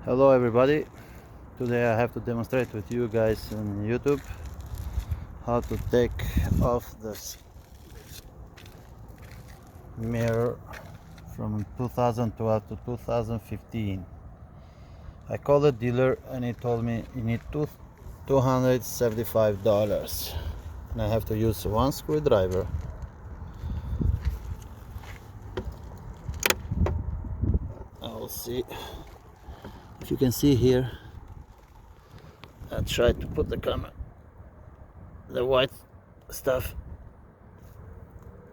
Hello everybody, today I have to demonstrate with you guys on YouTube how to take off this mirror from 2012 to 2015. I called the dealer and he told me you need $275 and I have to use one screwdriver. I'll see if you can see here. I tried to put the camera, the white stuff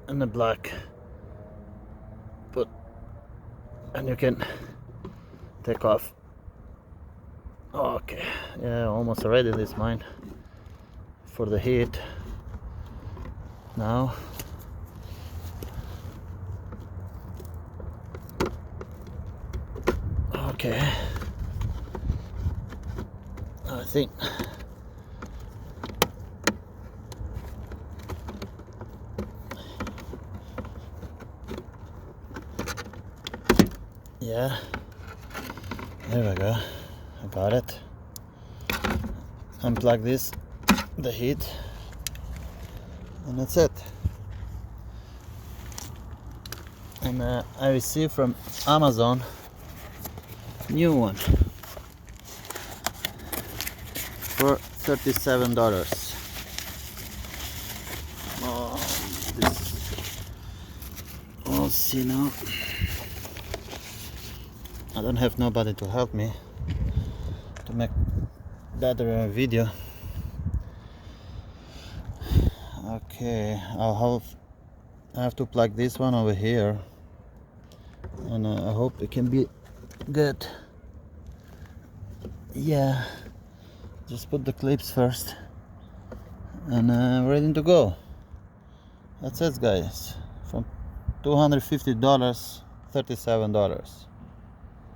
and the black, and you can take off. Okay, yeah, almost ready. This mine for the heat now. Okay, I think yeah, there we go. I got it. Unplug this, the heat, and that's it. And I received from Amazon new one for $37. Oh, this, we'll see now. I don't have nobody to help me to make better video. Okay, I have to plug this one over here, and I hope it can be good. Yeah, just put the clips first and ready to go. That's it guys, from $250, $37.